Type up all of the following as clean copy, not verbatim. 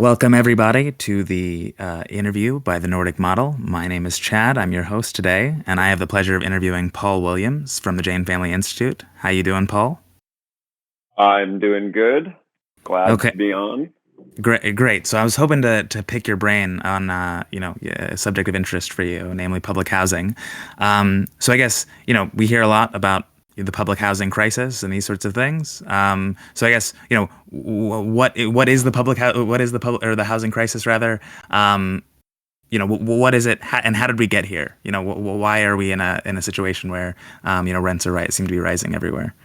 Welcome, everybody, to the interview by the Nordic Model. My name is Chad. I'm your host today, and I have the pleasure of interviewing Paul Williams from the Jain Family Institute. How you doing, Paul? I'm doing good. Glad Okay, to be on. great. So I was hoping to pick your brain on a subject of interest for you, namely public housing. So I guess we hear a lot about the public housing crisis and these sorts of things. So I guess what is the or the housing crisis rather? What is it, and how did we get here? Why are we in a situation where rents seem to be rising everywhere?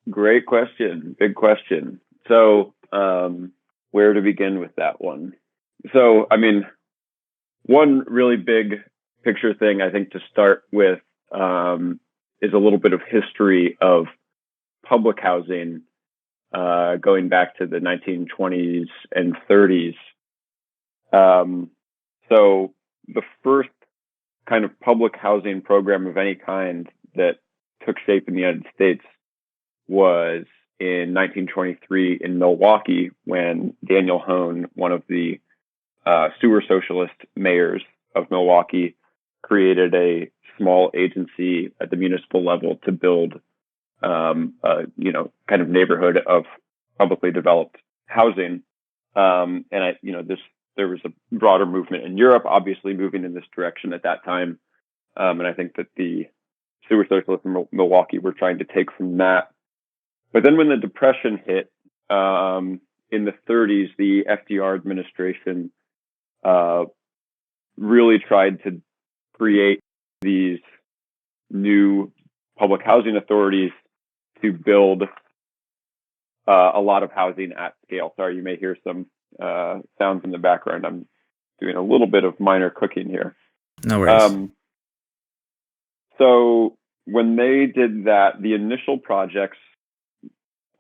Great question. Big question. So, where to begin with that one? So, one really big picture thing I think to start with is a little bit of history of public housing going back to the 1920s and 30s. So, the first kind of public housing program of any kind that took shape in the United States was in 1923 in Milwaukee when Daniel Hone, one of the sewer socialist mayors of Milwaukee, created a small agency at the municipal level to build kind of neighborhood of publicly developed housing. There was a broader movement in Europe, obviously moving in this direction at that time. And I think that the sewer socialists in Milwaukee were trying to take from that. But then when the Depression hit in the 30s, the FDR administration really tried to create these new public housing authorities to build a lot of housing at scale. Sorry, you may hear some sounds in the background. I'm doing a little bit of minor cooking here. No worries. So when they did that, the initial projects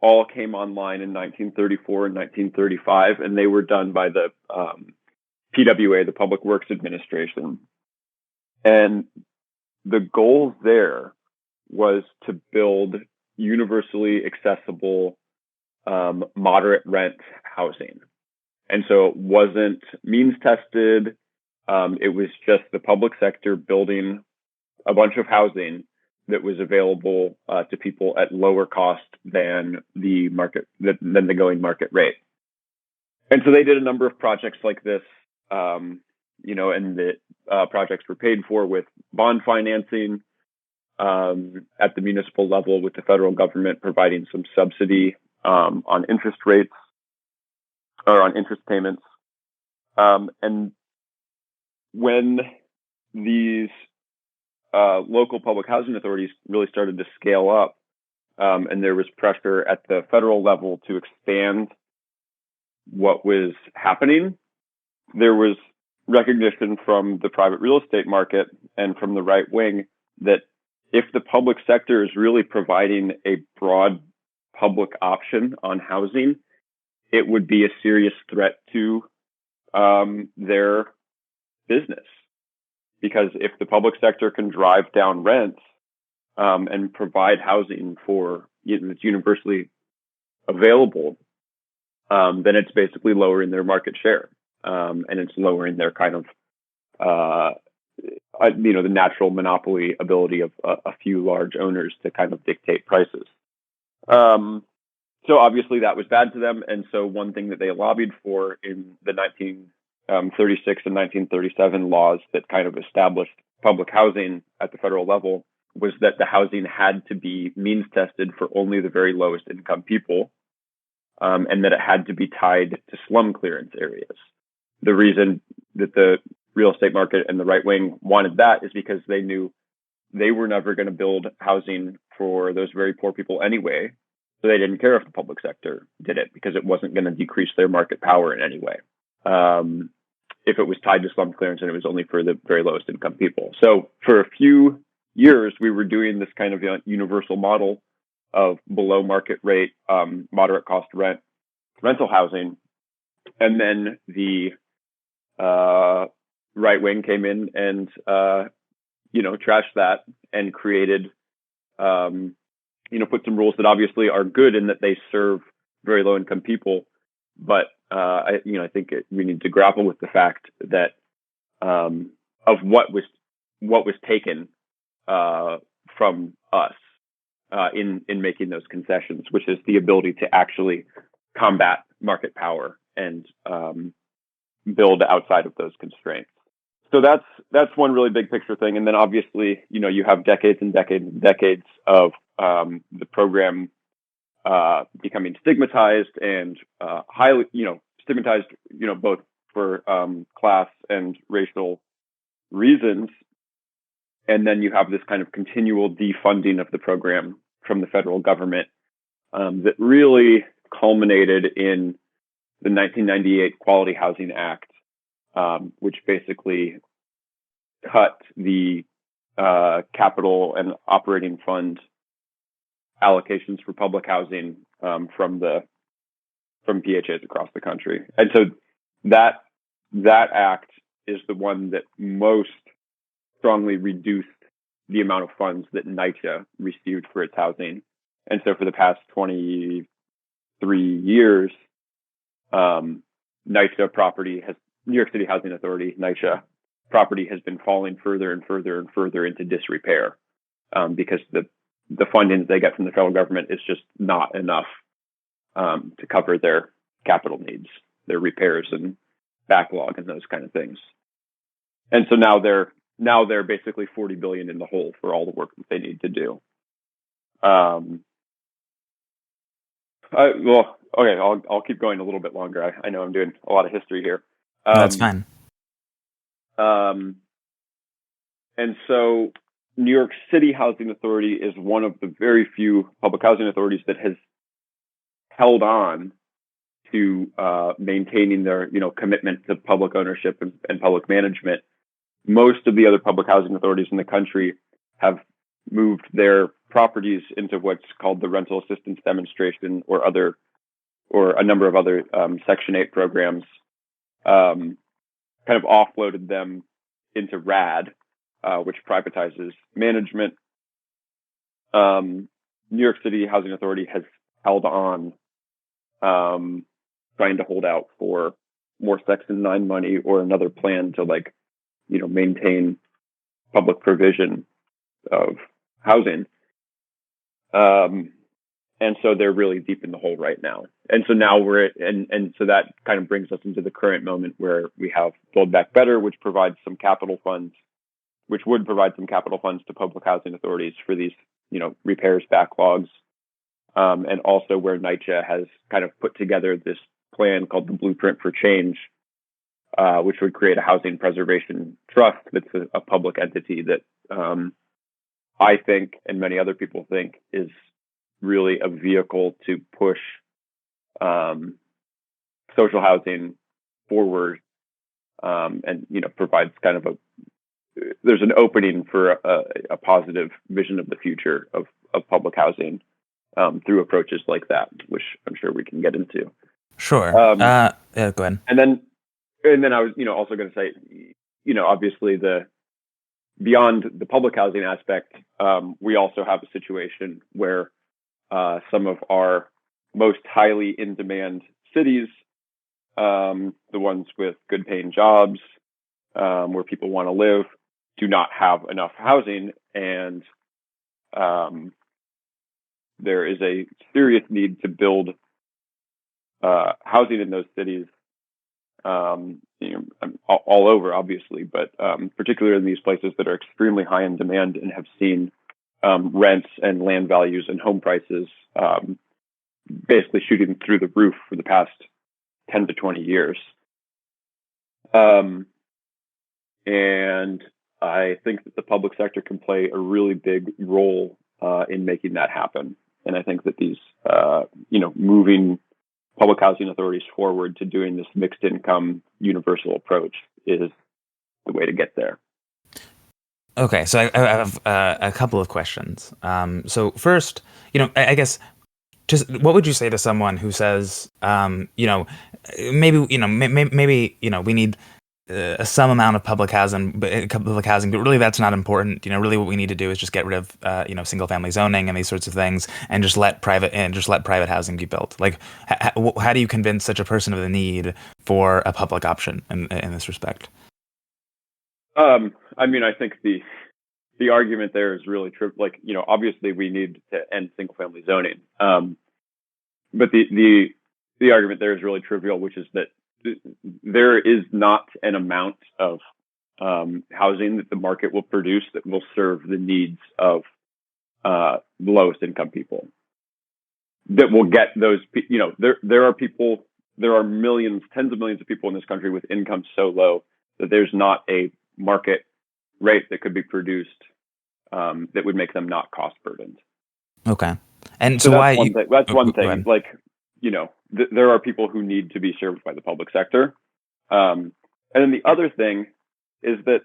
all came online in 1934 and 1935, and they were done by the PWA, the Public Works Administration. And the goal there was to build universally accessible, moderate rent housing. And so it wasn't means tested. It was just the public sector building a bunch of housing that was available to people at lower cost than the going market rate. And so they did a number of projects like this, and the projects were paid for with bond financing at the municipal level, with the federal government providing some subsidy on interest rates or on interest payments. And when these local public housing authorities really started to scale up, and there was pressure at the federal level to expand what was happening, there was recognition from the private real estate market and from the right wing that if the public sector is really providing a broad public option on housing, it would be a serious threat to their business. Because if the public sector can drive down rents and provide housing for that's universally available, then it's basically lowering their market share, and it's lowering their kind of the natural monopoly ability of a few large owners to kind of dictate prices. So obviously that was bad to them, and so one thing that they lobbied for in the 1936 and 1937 laws that kind of established public housing at the federal level was that the housing had to be means tested for only the very lowest income people, and that it had to be tied to slum clearance areas. The reason that the real estate market and the right wing wanted that is because they knew they were never going to build housing for those very poor people anyway. So they didn't care if the public sector did it because it wasn't going to decrease their market power in any way. If it was tied to slum clearance and it was only for the very lowest income people. So for a few years, we were doing this kind of universal model of below market rate, moderate cost rental housing. And then the right wing came in and, trashed that and created, put some rules that obviously are good in that they serve very low income people, but I think we need to grapple with the fact that of what was taken from us in making those concessions, which is the ability to actually combat market power and build outside of those constraints. So that's one really big picture thing. And then obviously, you have decades and decades and decades of the program becoming stigmatized and highly, stigmatized, both for class and racial reasons. And then you have this kind of continual defunding of the program from the federal government that really culminated in the 1998 Quality Housing Act, which basically cut the capital and operating fund allocations for public housing from PHAs across the country. And so that act is the one that most strongly reduced the amount of funds that NYCHA received for its housing. And so for the past 23 years, NYCHA property New York City Housing Authority, NYCHA property has been falling further and further and further into disrepair because the funding that they get from the federal government is just not enough to cover their capital needs, their repairs and backlog and those kind of things. And so now they're basically $40 billion in the hole for all the work that they need to do. I'll keep going a little bit longer. I know I'm doing a lot of history here. That's fine. And so New York City Housing Authority is one of the very few public housing authorities that has held on to maintaining their commitment to public ownership and public management. Most of the other public housing authorities in the country have moved their properties into what's called the rental assistance demonstration or a number of other Section 8 programs, kind of offloaded them into RAD, which privatizes management. New York City Housing Authority has held on, trying to hold out for more Section 9 money or another plan to maintain public provision of housing. And so they're really deep in the hole right now. And so now so that kind of brings us into the current moment where we have Build Back Better, which would provide some capital funds to public housing authorities for these, repairs backlogs. And also where NYCHA has kind of put together this plan called the Blueprint for Change, which would create a housing preservation trust that's a public entity that I think, and many other people think, is really a vehicle to push social housing forward, and provides kind of there's an opening for a positive vision of the future of public housing through approaches like that, which I'm sure we can get into. Sure. Yeah, go ahead. And then I was, also going to say, obviously beyond the public housing aspect, we also have a situation where some of our most highly in demand cities, the ones with good paying jobs, where people want to live, do not have enough housing. And there is a serious need to build housing in those cities, all over, obviously, but particularly in these places that are extremely high in demand and have seen rents and land values and home prices basically shooting through the roof for the past 10 to 20 years. And I think that the public sector can play a really big role in making that happen. And I think that these, moving public housing authorities forward to doing this mixed income universal approach is the way to get there. Okay, so I have a couple of questions. So first, I guess, just what would you say to someone who says, maybe we need some amount of public housing, but really that's not important. Really what we need to do is just get rid of single family zoning and these sorts of things, and just let private housing be built. Like, how do you convince such a person of the need for a public option in this respect? I mean, I think the argument there is really true. Like, obviously we need to end single family zoning. But the argument there is really trivial, which is that there is not an amount of housing that the market will produce that will serve the needs of the lowest income people. That will get those. There are millions, tens of millions of people in this country with incomes so low that there's not a market rate that could be produced that would make them not cost burdened. Okay. And So so that's why? one thing. That's one Go thing. ahead. Like, there are people who need to be served by the public sector. And then the other thing is that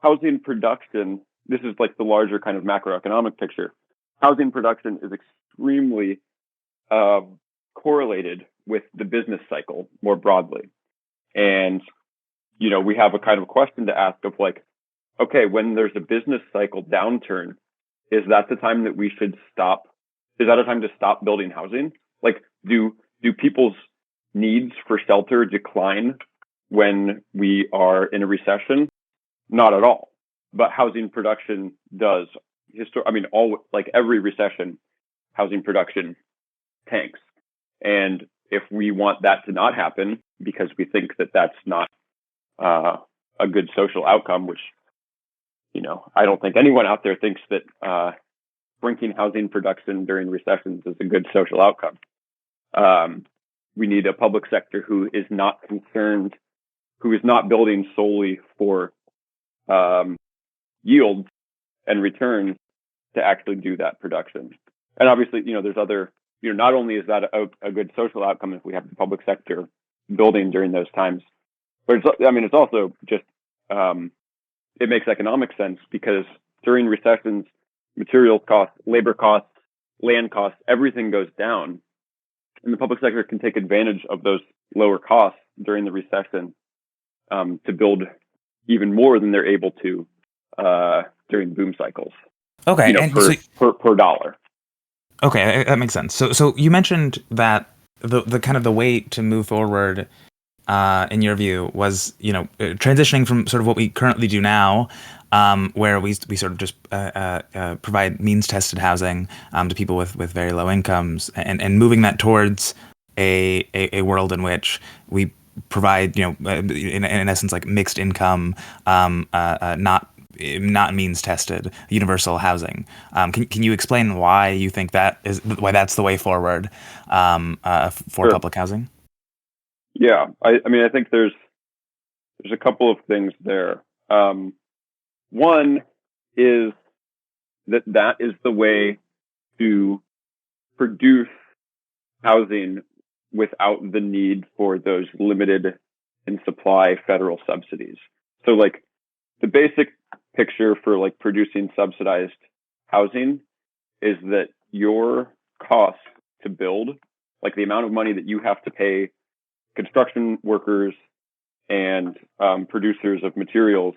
housing production, this is like the larger kind of macroeconomic picture. Housing production is extremely correlated with the business cycle more broadly. And, we have a kind of question to ask of like, okay, when there's a business cycle downturn, is that the time that we should stop? Is that a time to stop building housing? Like, do people's needs for shelter decline when we are in a recession? Not at all. But housing production does. Every recession, housing production tanks. And if we want that to not happen, because we think that that's not a good social outcome, which, I don't think anyone out there thinks that shrinking housing production during recessions is a good social outcome. We need a public sector who is not concerned, who is not building solely for yields and returns to actually do that production. And obviously, there's other, not only is that a good social outcome if we have the public sector building during those times, but it's also just, it makes economic sense because during recessions, materials costs, labor costs, land costs, everything goes down. And the public sector can take advantage of those lower costs during the recession to build even more than they're able to during boom cycles. Okay, and per dollar. Okay, that makes sense. So you mentioned that the kind of the way to move forward, in your view, was transitioning from sort of what we currently do now, where we sort of just provide means tested housing to people with very low incomes, and moving that towards a world in which we provide in essence like mixed income, not means tested universal housing. Can you explain why you think why that's the way forward for Sure. public housing? Yeah, I think there's a couple of things there. One is that is the way to produce housing without the need for those limited in supply federal subsidies. So like the basic picture for like producing subsidized housing is that your cost to build, like the amount of money that you have to pay construction workers and producers of materials,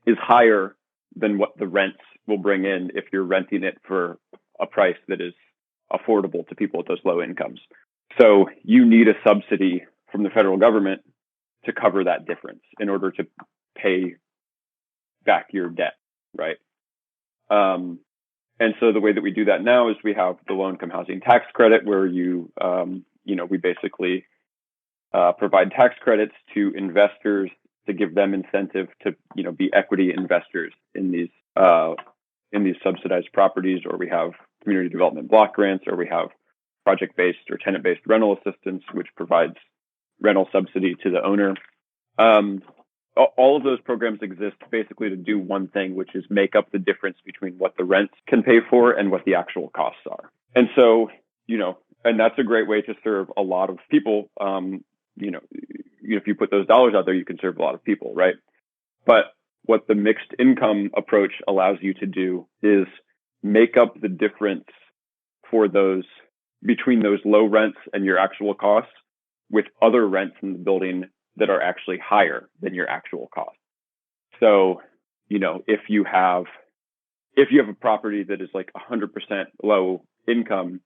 is higher than what the rents will bring in if you're renting it for a price that is affordable to people with those low incomes. So you need a subsidy from the federal government to cover that difference in order to pay back your debt, right? And so the way that we do that now is we have the low income housing tax credit, where we basically provide tax credits to investors to give them incentive to be equity investors in these subsidized properties, or we have community development block grants, or we have project-based or tenant-based rental assistance, which provides rental subsidy to the owner. All of those programs exist basically to do one thing, which is make up the difference between what the rents can pay for and what the actual costs are. And so, and that's a great way to serve a lot of people. If you put those dollars out there, you can serve a lot of people, right? But what the mixed income approach allows you to do is make up the difference for between those low rents and your actual costs with other rents in the building that are actually higher than your actual cost. So, if you have a property that is like 100% low income,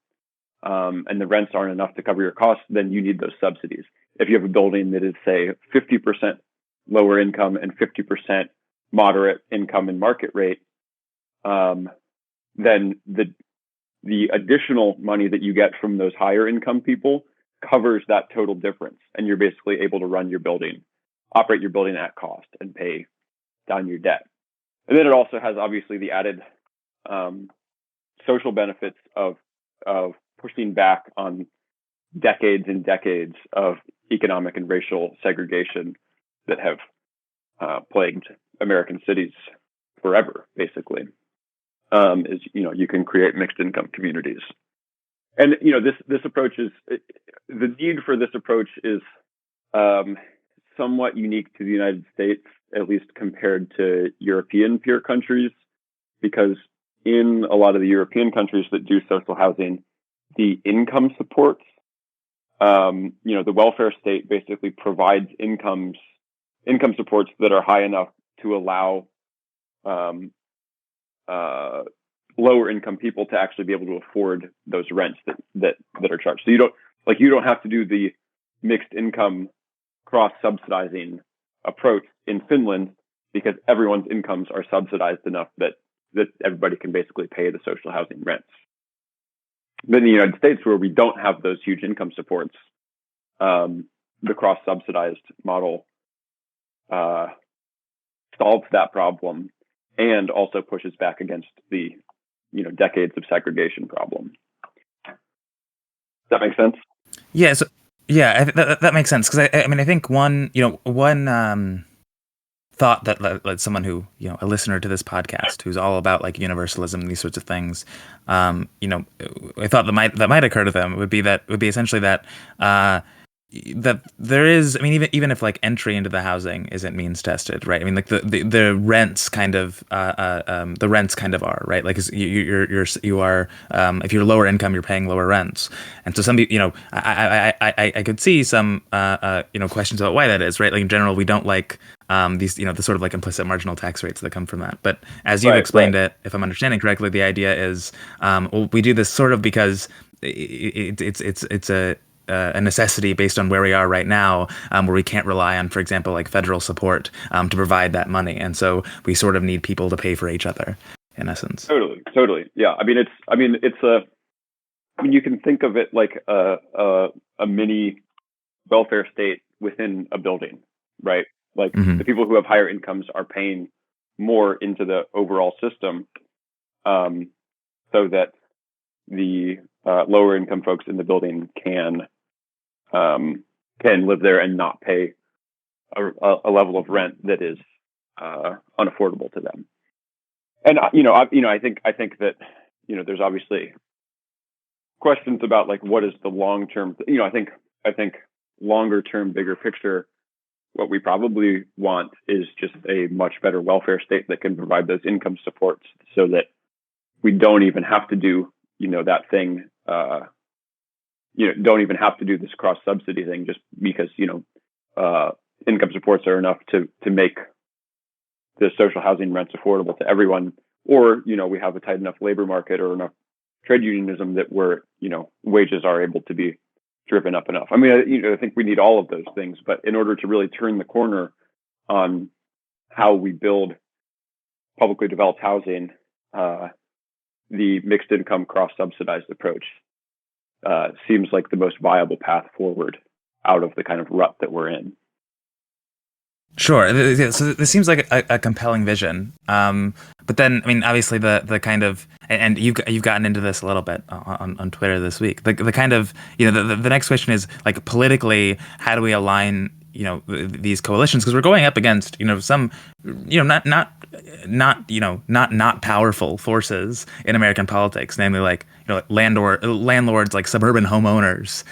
and the rents aren't enough to cover your costs, then you need those subsidies. If you have a building that is, say, 50% lower income and 50% moderate income and market rate, then the additional money that you get from those higher income people covers that total difference, and you're basically able to operate your building at cost, and pay down your debt. And then it also has obviously the added social benefits of pushing back on decades and decades of economic and racial segregation that have plagued American cities forever, basically. You can create mixed income communities. And this approach is, the need for this approach is somewhat unique to the United States, at least compared to European peer countries, because in a lot of the European countries that do social housing, the income supports, the welfare state basically provides income supports that are high enough to allow lower income people to actually be able to afford those rents that are charged. So you don't have to do the mixed income cross subsidizing approach in Finland, because everyone's incomes are subsidized enough that everybody can basically pay the social housing rents. But in the United States, where we don't have those huge income supports, the cross subsidized model solves that problem and also pushes back against the decades of segregation problem. Does that make sense? Yeah. So yeah, that makes sense, because I think one thought that someone who, a listener to this podcast who's all about like universalism and these sorts of things, I thought that might occur to them would be essentially that that there is, even if like entry into the housing isn't means tested, right? Like the rents kind of are, right? Like you are if you're lower income, you're paying lower rents, and so some people, I could see some questions about why that is, right? Like in general, we don't like these, the sort of like implicit marginal tax rates that come from that. But as you've explained it, if I'm understanding correctly, the idea is, we do this sort of because it's a necessity based on where we are right now, where we can't rely on, for example, like federal support to provide that money, and so we sort of need people to pay for each other, in essence. Totally. Yeah. You can think of it like a mini welfare state within a building, right? Like the people who have higher incomes are paying more into the overall system, so that the lower income folks in the building can live there and not pay a level of rent that is unaffordable to them. And I think that there's obviously questions about like what is the long term. I think longer term, bigger picture, what we probably want is just a much better welfare state that can provide those income supports, so that we don't even have to do that thing. Don't even have to do this cross subsidy thing, just because income supports are enough to make the social housing rents affordable to everyone, or we have a tight enough labor market or enough trade unionism that where wages are able to be driven up enough. I think we need all of those things, but in order to really turn the corner on how we build publicly developed housing, the mixed income cross subsidized approach seems like the most viable path forward out of the kind of rut that we're in. Sure. So this seems like a compelling vision. But then, obviously the kind of, and you've gotten into this a little bit on Twitter this week. The kind of, the next question is like politically, how do we align, these coalitions? Because we're going up against, some, not powerful forces in American politics, namely like, landlords, like suburban homeowners.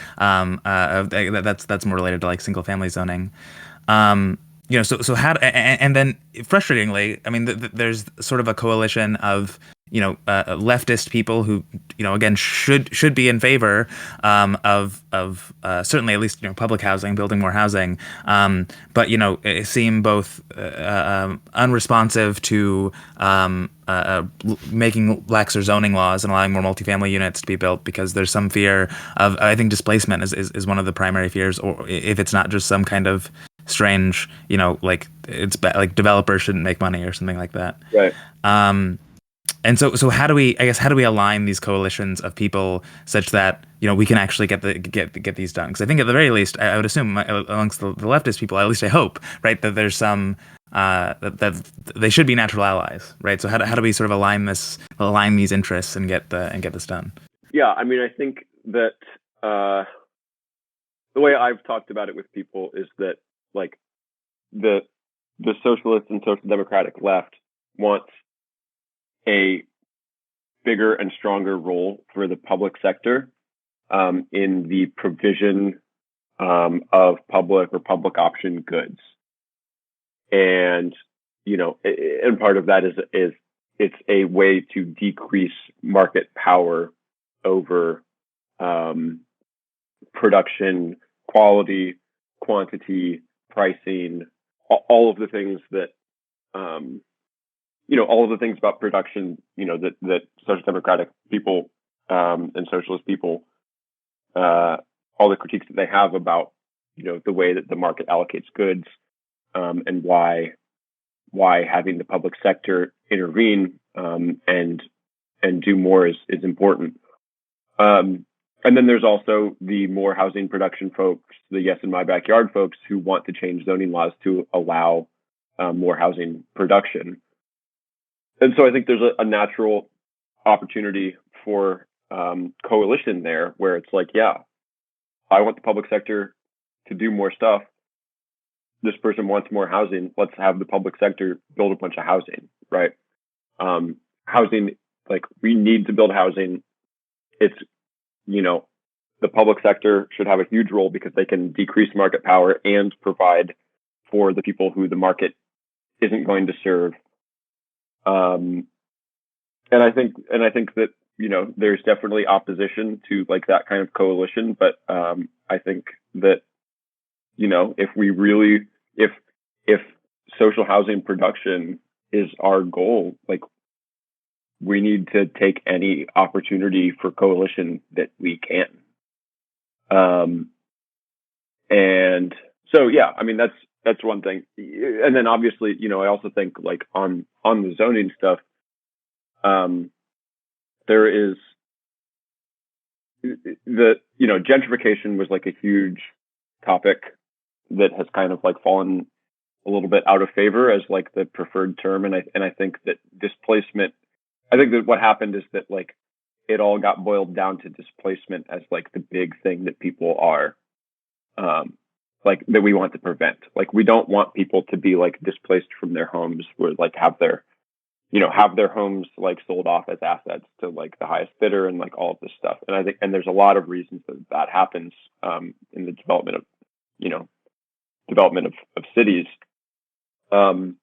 That's more related to like single family zoning. So how, and then frustratingly, there's sort of a coalition of leftist people who, again, should be in favor of certainly at least public housing, building more housing, but seem both unresponsive to making laxer zoning laws and allowing more multifamily units to be built because there's some fear of, I think, displacement is one of the primary fears, or if it's not just some kind of strange, like like developers shouldn't make money or something like that. Right. And so how do we align these coalitions of people such that we can actually get these done? Because I think at the very least, I would assume amongst the leftist people, at least I hope, right, that there's some that they should be natural allies, right? So how do we sort of align these interests and get this done? Yeah, I mean, I think that the way I've talked about it with people is that like the socialist and social democratic left wants a bigger and stronger role for the public sector in the provision of public or public option goods. And, and part of that is it's a way to decrease market power over production, quality, quantity, pricing, all of the things that all of the things about production, that social democratic people and socialist people, all the critiques that they have about, the way that the market allocates goods, and why having the public sector intervene and do more is important. And then there's also the more housing production folks, the Yes in My Backyard folks, who want to change zoning laws to allow more housing production. And so I think there's a natural opportunity for coalition there, where it's like, yeah, I want the public sector to do more stuff. This person wants more housing. Let's have the public sector build a bunch of housing, right? Housing, like, we need to build housing. It's, the public sector should have a huge role because they can decrease market power and provide for the people who the market isn't going to serve. And I think that, there's definitely opposition to like that kind of coalition, but I think that, if social housing production is our goal, like, we need to take any opportunity for coalition that we can. And so, yeah, I mean, that's one thing. And then obviously, I also think like on the zoning stuff, there is gentrification was like a huge topic that has kind of like fallen a little bit out of favor as like the preferred term. And I think that displacement, I think that what happened is that like it all got boiled down to displacement as like the big thing that people are, like that we want to prevent. Like, we don't want people to be like displaced from their homes, or like have their homes like sold off as assets to like the highest bidder and like all of this stuff. And I think, and there's a lot of reasons that happens in the development of cities. But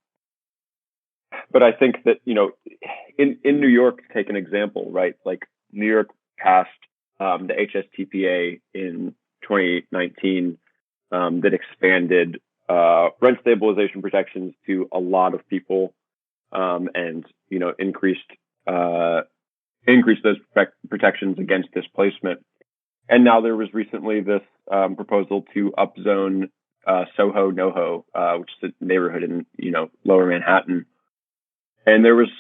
I think that, in New York, to take an example, right? Like, New York passed the HSTPA in 2019 that expanded rent stabilization protections to a lot of people, and increased those protections against displacement. And now there was recently this proposal to upzone Soho NoHo, which is a neighborhood in Lower Manhattan. And there was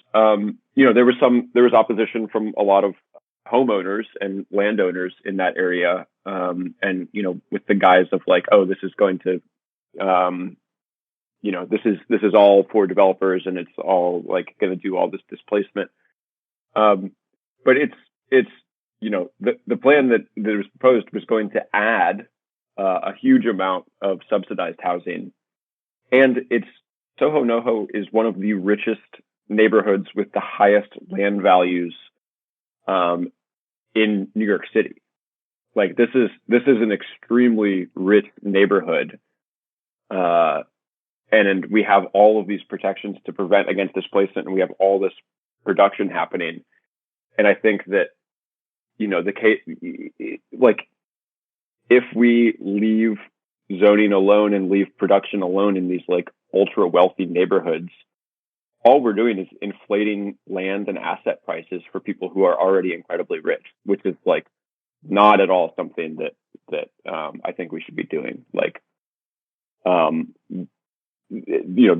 opposition from a lot of homeowners and landowners in that area, and with the guise of like, oh, this is going to this is all for developers and it's all like going to do all this displacement. But it's the plan that was proposed was going to add a huge amount of subsidized housing, and Soho NoHo is one of the richest neighborhoods with the highest land values in New York City. Like, this is an extremely rich neighborhood, and we have all of these protections to prevent against displacement, and we have all this production happening. And I think that, the case, like, if we leave zoning alone and leave production alone in these like ultra wealthy neighborhoods, all we're doing is inflating land and asset prices for people who are already incredibly rich, which is like not at all something that I think we should be doing. Like, the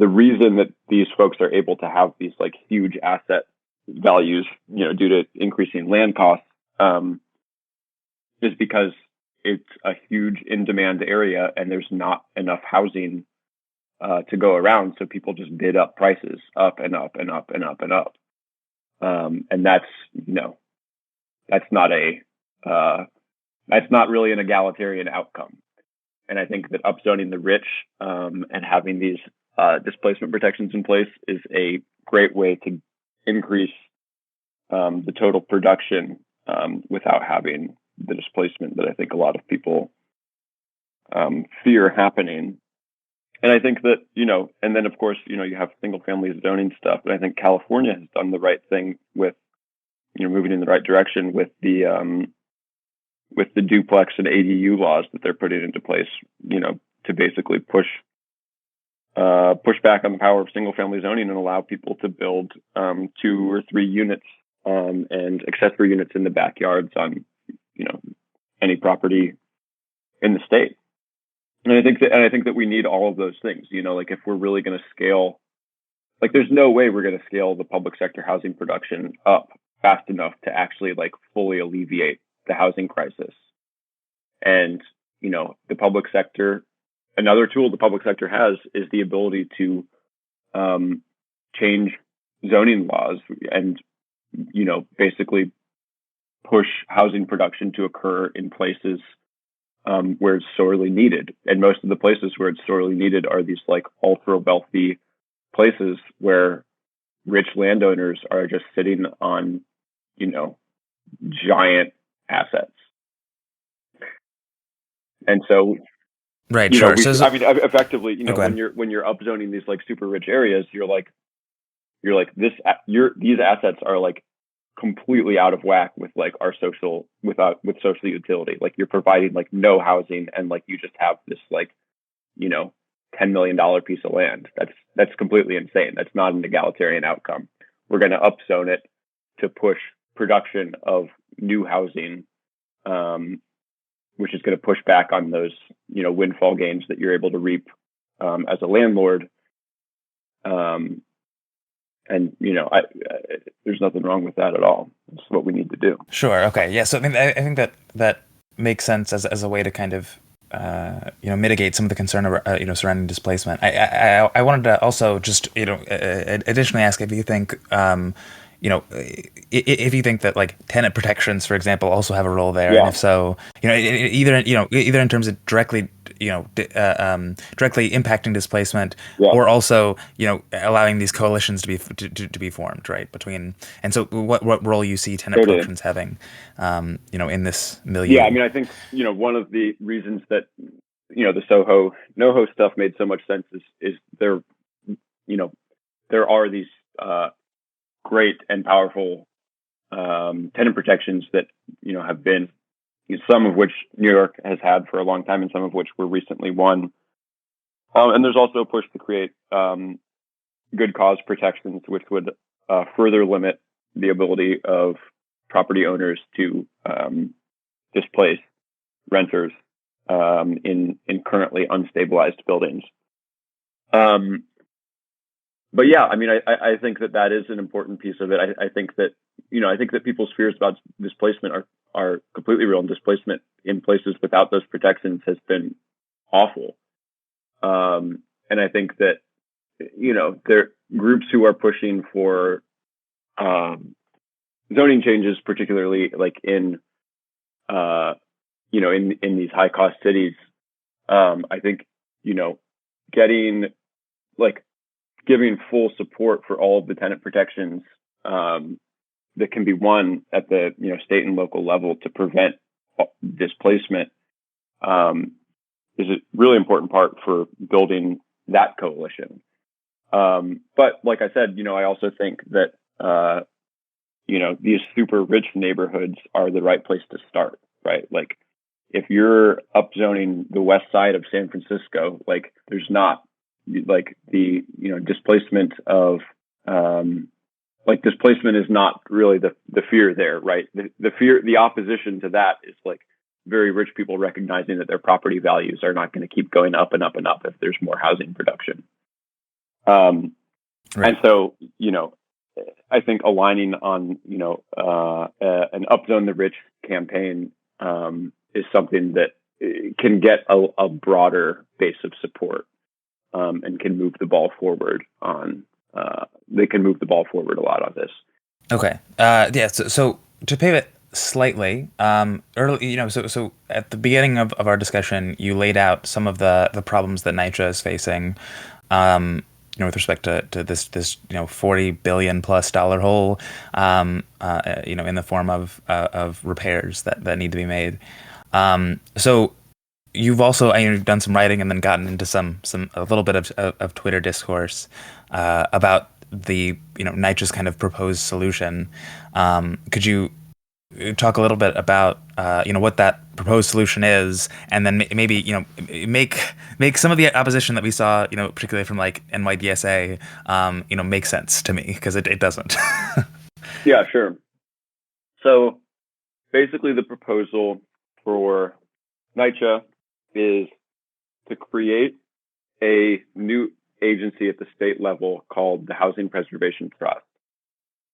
reason that these folks are able to have these like huge asset values, due to increasing land costs, is because it's a huge in-demand area and there's not enough housing to go around. So people just bid up prices up and up and up and up and up. And that's not really an egalitarian outcome. And I think that upzoning the rich and having these displacement protections in place is a great way to increase the total production without having the displacement that I think a lot of people fear happening. And I think that, and then of course, you have single family zoning stuff. And I think California has done the right thing with, moving in the right direction with the duplex and ADU laws that they're putting into place, to basically push back on the power of single family zoning and allow people to build 2 or 3 units and accessory units in the backyards on, any property in the state. And I think that we need all of those things, like if we're really going to scale, like there's no way we're going to scale the public sector housing production up fast enough to actually like fully alleviate the housing crisis. And, the public sector, another tool the public sector has is the ability to change zoning laws and, basically push housing production to occur in places where it's sorely needed. And most of the places where it's sorely needed are these like ultra wealthy places where rich landowners are just sitting on, giant assets. And so, right, sure. Effectively, go ahead. when you're upzoning these like super rich areas, these assets are like completely out of whack with like our social utility. Like you're providing like no housing and like you just have this like, $10 million piece of land. That's completely insane. That's not an egalitarian outcome. We're going to upzone it to push production of new housing, which is going to push back on those, windfall gains that you're able to reap as a landlord. And there's nothing wrong with that at all. It's what we need to do. Sure. Okay. Yeah. So I think that makes sense as a way to kind of mitigate some of the concern surrounding displacement. I wanted to also just additionally ask if you think if you think that like tenant protections, for example, also have a role there, and if so, either in terms of directly impacting displacement, or also allowing these coalitions to be formed, right, between. And so what role you see tenant protections having in this milieu? Yeah, I mean, I think one of the reasons that the Soho NoHo stuff made so much sense is there are these great and powerful tenant protections that have been, some of which New York has had for a long time and some of which were recently won. And there's also a push to create good cause protections, which would further limit the ability of property owners to displace renters in currently unstabilized buildings. But yeah, I mean, I think that is an important piece of it. I think that people's fears about displacement are completely real, and displacement in places without those protections has been awful. And I think that there are groups who are pushing for zoning changes, particularly like in these high cost cities. I think giving full support for all of the tenant protections that can be won at the state and local level to prevent displacement is a really important part for building that coalition. But like I said, I also think that these super rich neighborhoods are the right place to start, right? Like if you're upzoning the west side of San Francisco, like there's not like the displacement of displacement is not really the fear there, right? The opposition to that is like very rich people recognizing that their property values are not going to keep going up and up and up if there's more housing production. Right. And so, I think aligning on, an upzone the rich campaign is something that can get a broader base of support and can move the ball forward they can move the ball forward a lot on this. Okay. Yeah. So to pivot slightly, early, so at the beginning of our discussion, you laid out some of the problems that NYCHA is facing, with respect to this $40 billion plus hole, in the form of repairs that need to be made. So you've also you've done some writing and then gotten into a little bit of Twitter discourse about the NYCHA's kind of proposed solution. Could you talk a little bit about what that proposed solution is, and then maybe make some of the opposition that we saw particularly from like NYDSA make sense to me, because it doesn't. Yeah, sure. So basically the proposal for NYCHA is to create a new agency at the state level called the Housing Preservation Trust.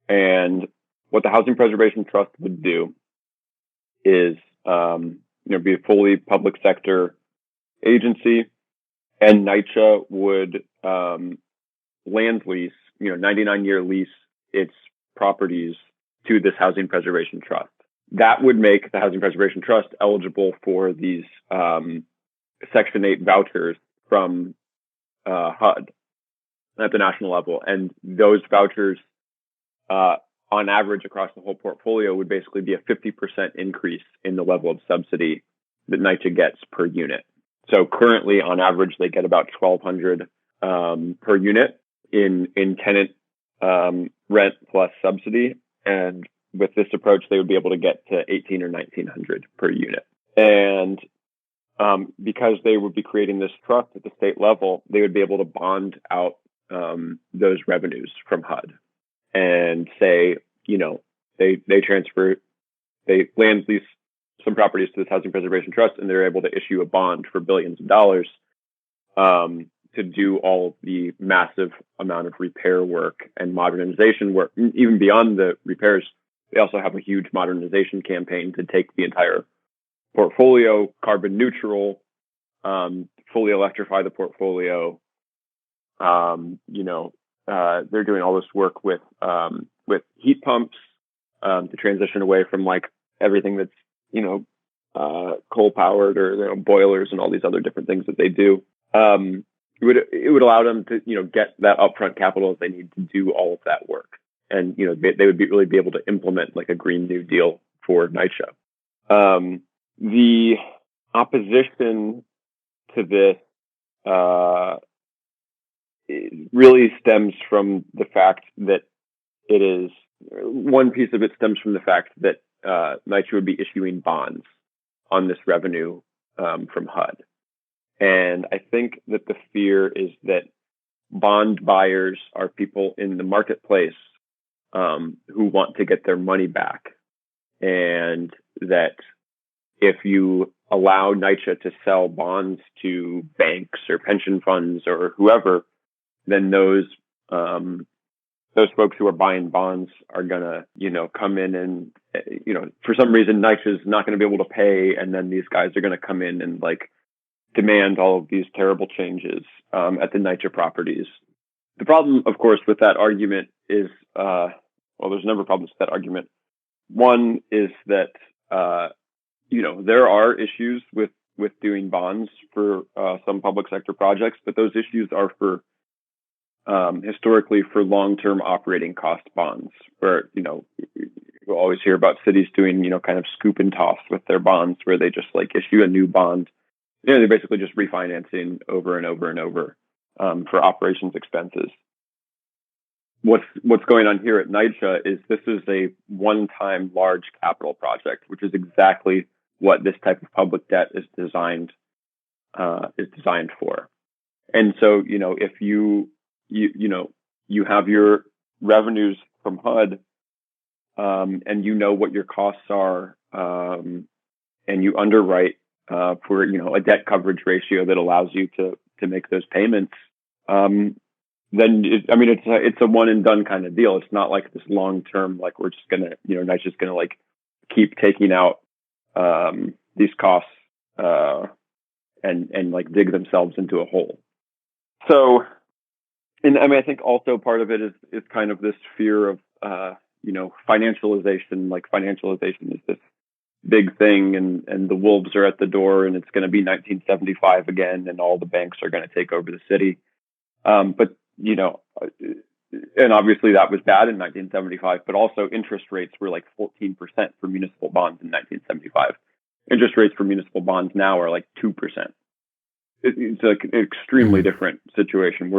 And what the Housing Preservation Trust would do is, be a fully public sector agency, and NYCHA would land lease, 99-year lease its properties to this Housing Preservation Trust. That would make the Housing Preservation Trust eligible for these Section 8 vouchers from HUD at the national level. And those vouchers, on average across the whole portfolio, would basically be a 50% increase in the level of subsidy that NYCHA gets per unit. So currently, on average, they get about $1,200 per unit in tenant rent plus subsidy. And with this approach, they would be able to get to $1,800 or $1,900 per unit. And because they would be creating this trust at the state level, they would be able to bond out those revenues from HUD and say, they land lease some properties to this Housing Preservation Trust, and they're able to issue a bond for billions of dollars to do all of the massive amount of repair work and modernization work. Even beyond the repairs, they also have a huge modernization campaign to take the entire portfolio carbon neutral, fully electrify the portfolio. They're doing all this work with heat pumps to transition away from like everything that's coal powered, or boilers and all these other different things that they do. It would allow them to get that upfront capital that they need to do all of that work, and they would really be able to implement like a Green New Deal for NYCHA. The opposition to this it really stems from the fact that one piece of it stems from the fact that NYCHA would be issuing bonds on this revenue from HUD. And I think that the fear is that bond buyers are people in the marketplace who want to get their money back. And that if you allow NYCHA to sell bonds to banks or pension funds or whoever, then those folks who are buying bonds are gonna, come in and, for some reason NYCHA is not going to be able to pay, and then these guys are going to come in and like demand all of these terrible changes at the NYCHA properties. The problem, of course, with that argument is, there's a number of problems with that argument. One is that there are issues with doing bonds for some public sector projects, but those issues are for historically for long-term operating cost bonds, where you'll always hear about cities doing kind of scoop and toss with their bonds, where they just like issue a new bond. They're basically just refinancing over and over and over for operations expenses. what's going on here at NYCHA is this is a one-time large capital project, which is exactly what this type of public debt is designed for. And so, if you have your revenues from HUD, and what your costs are, and you underwrite for a debt coverage ratio that allows you to make those payments, then it's a one and done kind of deal. It's not like this long term, like we're just gonna NYCHA's gonna like keep taking out these costs and like dig themselves into a hole. So, and I think also part of it is kind of this fear of financialization. Like financialization is this big thing, and the wolves are at the door, and it's going to be 1975 again, and all the banks are going to take over the city. But and obviously that was bad in 1975. But also interest rates were like 14% for municipal bonds in 1975. Interest rates for municipal bonds now are like 2%. It's like an extremely different situation.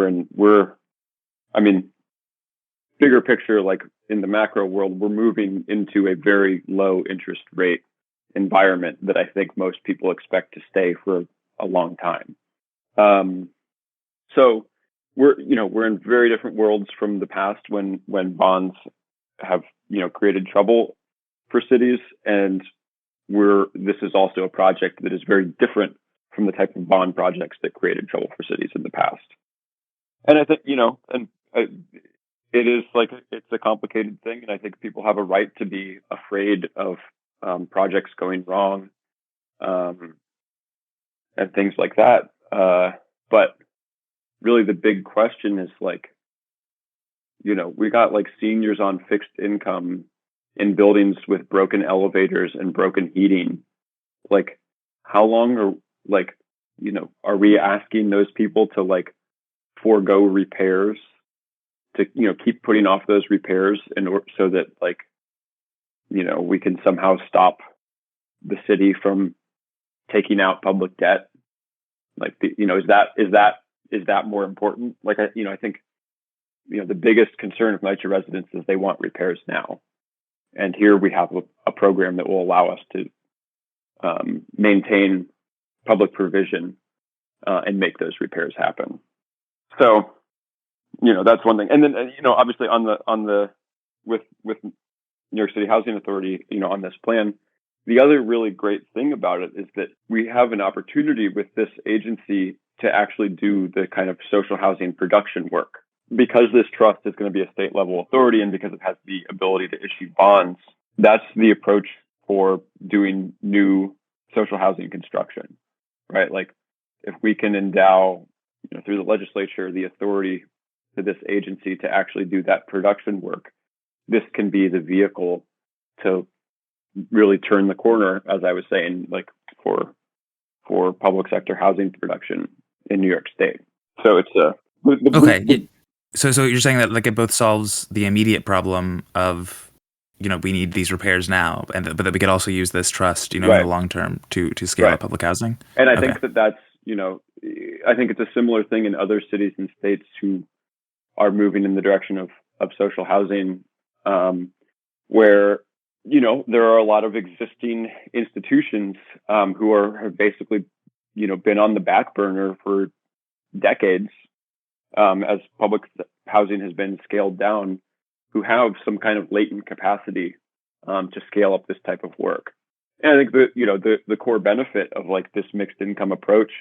Bigger picture, like in the macro world, we're moving into a very low interest rate environment that I think most people expect to stay for a long time. So we're in very different worlds from the past when bonds have created trouble for cities, and this is also a project that is very different from the type of bond projects that created trouble for cities in the past. And I think it is like it's a complicated thing, and I think people have a right to be afraid of projects going wrong and things like that. But really, the big question is like, we got like seniors on fixed income in buildings with broken elevators and broken heating. Like, how long are we asking those people to like forego repairs, to keep putting off those repairs in order so that like we can somehow stop the city from taking out public debt? Like is that more important? Like I think the biggest concern of NYCHA residents is they want repairs now, and here we have a program that will allow us to maintain public provision and make those repairs happen. So that's one thing. And then obviously with New York City Housing Authority, on this plan, the other really great thing about it is that we have an opportunity with this agency to actually do the kind of social housing production work. Because this trust is going to be a state level authority, and because it has the ability to issue bonds, that's the approach for doing new social housing construction, right? Like if we can endow through the legislature the authority to this agency to actually do that production work, this can be the vehicle to really turn the corner, as I was saying, like for public sector housing production in New York State. So it's okay. So you're saying that like it both solves the immediate problem of we need these repairs now, but that we could also use this trust in the long term to scale up public housing. And I think that's I think it's a similar thing in other cities and states who are moving in the direction of social housing, where there are a lot of existing institutions who have basically been on the back burner for decades as public housing has been scaled down, who have some kind of latent capacity to scale up this type of work. And I think the core benefit of like this mixed income approach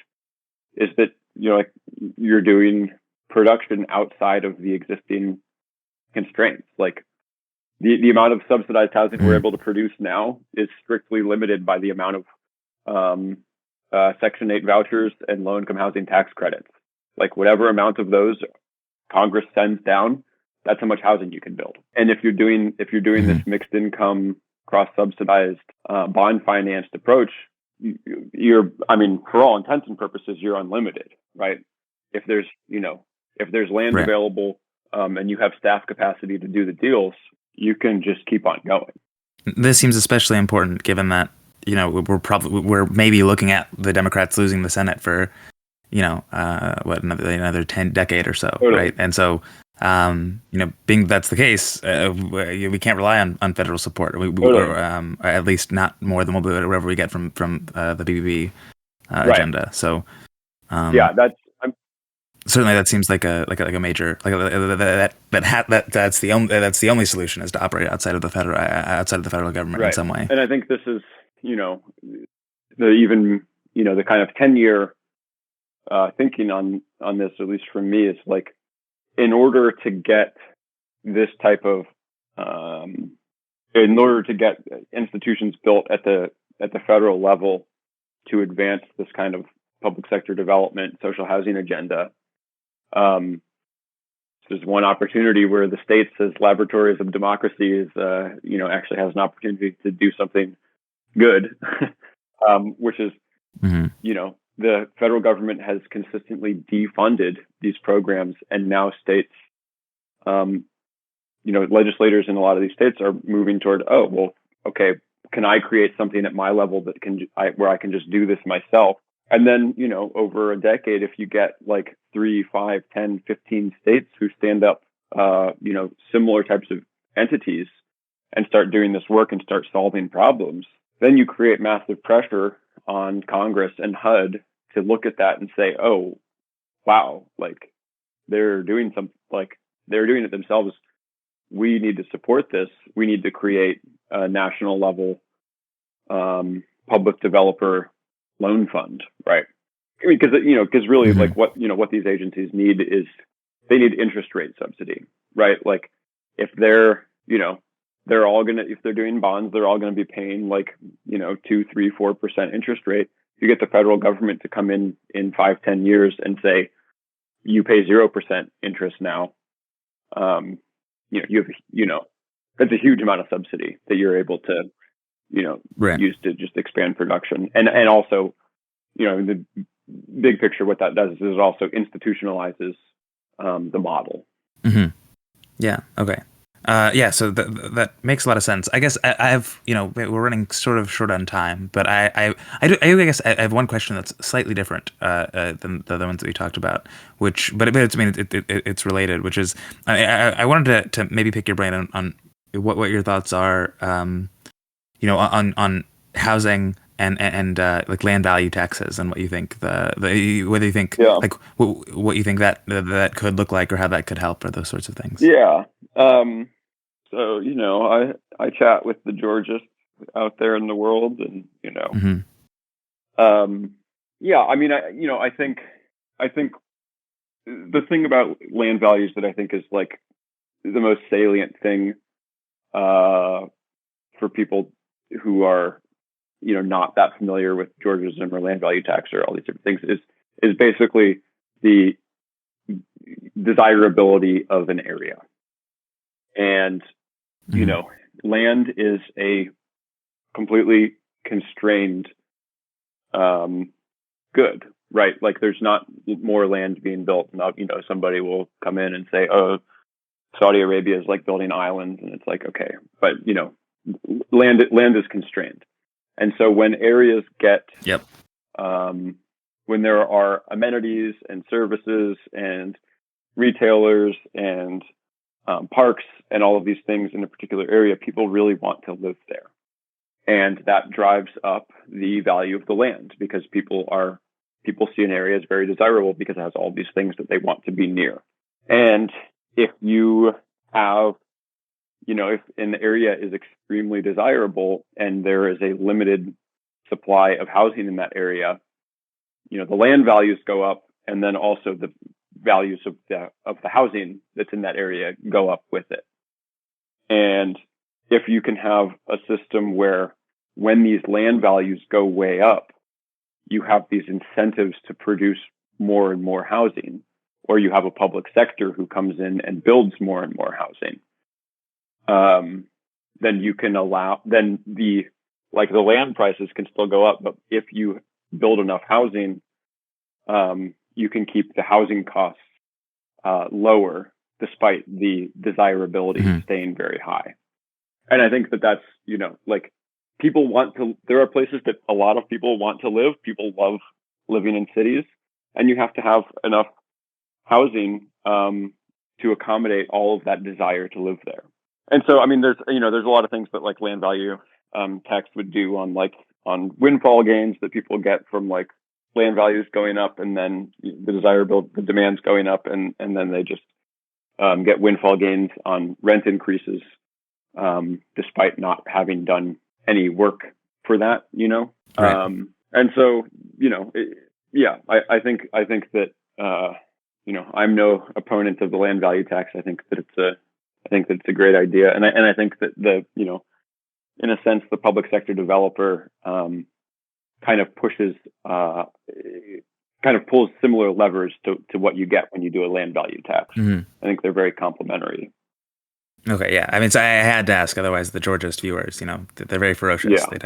is that like you're doing production outside of the existing constraints. Like the amount of subsidized housing we're able to produce now is strictly limited by the amount of Section 8 vouchers and low income housing tax credits. Like whatever amount of those Congress sends down, that's how much housing you can build. And if you're doing this mixed income, cross-subsidized, bond financed approach, for all intents and purposes, you're unlimited, right? If there's land available, and you have staff capacity to do the deals, you can just keep on going. This seems especially important given that, we're maybe looking at the Democrats losing the Senate for, another decade or so, totally. Right? And so being that's the case, we can't rely on federal support, Totally. or at least not more than whatever we get from the BBB Right. agenda. So Yeah, um, that's I'm, certainly that seems like a major that's the only solution is to operate outside of the federal government in right. some way. And I think this is, the even, the kind of 10-year thinking on this, at least for me, is like, in order to get this type of in order to get institutions built at the federal level to advance this kind of public sector development, social housing agenda. Um, there's one opportunity where the states, as laboratories of democracy, actually has an opportunity to do something good, which is, Hmm. the federal government has consistently defunded these programs, and now states, um, legislators in a lot of these states are moving toward, oh, well, okay, can I create something at my level that where I can just do this myself? And then, over a decade, if you get like 3, 5, 10, 15 states who stand up, similar types of entities and start doing this work and start solving problems, then you create massive pressure on Congress and HUD to look at that and say, oh, wow, like they're doing they're doing it themselves. We need to support this. We need to create a national level public developer loan fund, right? I mean, because really, Hmm. like what these agencies need is they need interest rate subsidy, right? Like if they're all gonna, if they're doing bonds, they're all gonna be paying like 2, 3, 4% interest rate. You get the federal government to come in 5, 10 years and say you pay 0% interest now. Um, you have that's a huge amount of subsidy that you're able to Right. use to just expand production, and also the big picture, what that does is it also institutionalizes the model. Hmm. Yeah. Okay. Yeah. So that makes a lot of sense. I guess I have, we're running sort of short on time, but I guess I have one question that's slightly different than the other ones that we talked about, but it's, I mean, it's related, which is, I wanted to maybe pick your brain on what your thoughts are, on housing and like land value taxes, and what you think whether you think Yeah, like what you think that could look like, or how that could help, or those sorts of things. yeah. So I chat with the Georgists out there in the world, and Hmm. yeah. I mean, I think the thing about land values that I think is like the most salient thing uh, for people who are not that familiar with Georgism or land value tax or all these different things is basically the desirability of an area. And Hmm. land is a completely constrained good, right? Like there's not more land being built. Not somebody will come in and say, oh, Saudi Arabia is like building islands, and it's like, okay, but land is constrained. And so when areas get Yep. when there are amenities and services and retailers and parks and all of these things in a particular area, people really want to live there. And that drives up the value of the land, because people see an area as very desirable because it has all these things that they want to be near. And if you have, if an area is extremely desirable and there is a limited supply of housing in that area, the land values go up, and then also the values of the housing that's in that area go up with it. And if you can have a system where when these land values go way up, you have these incentives to produce more and more housing, or you have a public sector who comes in and builds more and more housing, then you can then the land prices can still go up, but if you build enough housing, you can keep the housing costs lower despite the desirability Hmm. staying very high. And I think that's, like there are places that a lot of people want to live. People love living in cities, and you have to have enough housing to accommodate all of that desire to live there. And so, I mean, there's a lot of things that like land value tax would do on windfall gains that people get from like land values going up, and then the demand's going up, and then they just get windfall gains on rent increases, despite not having done any work for that, Right. and so, I think that, I'm no opponent of the land value tax. I think that it's a great idea. And I think that in a sense, the public sector developer, kind of pushes, kind of pulls similar levers to what you get when you do a land value tax. Mm-hmm. I think they're very complementary. Okay, yeah. I mean, so I had to ask, otherwise the Georgist viewers, they're very ferocious. Yeah. They'd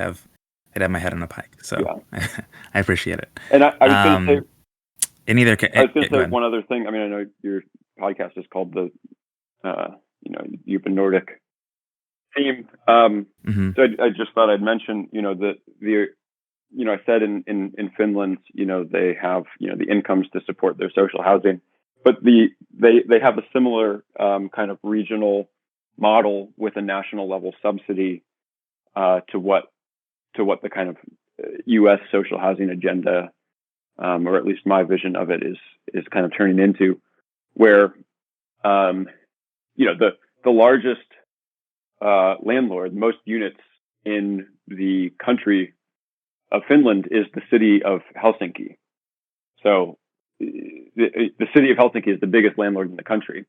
have my head on a pike. So Yeah. I appreciate it. And I was going to say, in either I was going to go say ahead. one other thing. I mean, I know your podcast is called the, You've been Nordic theme. Mm-hmm. So I just thought I'd mention, that I said in Finland, they have, the incomes to support their social housing, but they have a similar kind of regional model with a national level subsidy to what the kind of U.S. social housing agenda, or at least my vision of it, is kind of turning into, where the largest landlord, most units in the country of Finland is the city of Helsinki. So the city of Helsinki is the biggest landlord in the country,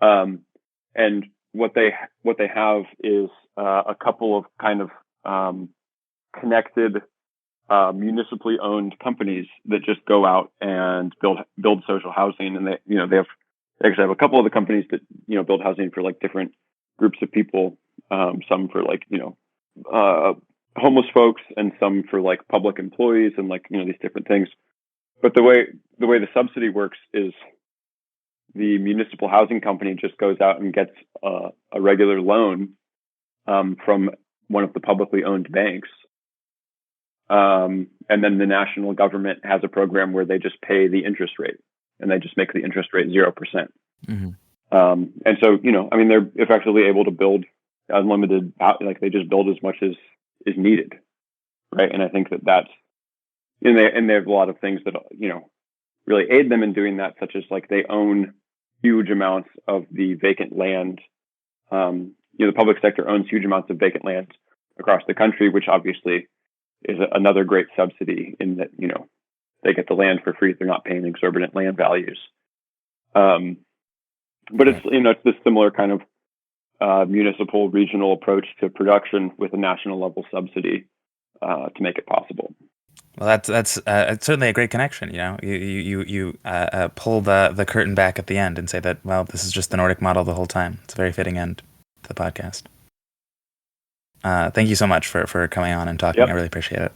and what they have is a couple of kind of connected municipally owned companies that just go out and build social housing, and they actually have a couple of the companies that build housing for like different groups of people, some for like homeless folks, and some for like public employees, and like these different things. But the way the subsidy works is the municipal housing company just goes out and gets a regular loan from one of the publicly owned banks, and then the national government has a program where they just pay the interest rate, and they just make the interest rate 0%. Mm-hmm. And so, I mean, they're effectively able to build unlimited, like they just build as much as is needed, right? And I think that's, and they have a lot of things that really aid them in doing that, such as like they own huge amounts of the vacant land. The public sector owns huge amounts of vacant land across the country, which obviously is another great subsidy in that they get the land for free; they're not paying exorbitant land values. But it's it's this similar kind of municipal regional approach to production with a national level subsidy to make it possible. Well, that's it's certainly a great connection. You pull the curtain back at the end and say that, well, this is just the Nordic model the whole time. It's a very fitting end to the podcast. Thank you so much for coming on and talking. Yep. I really appreciate it.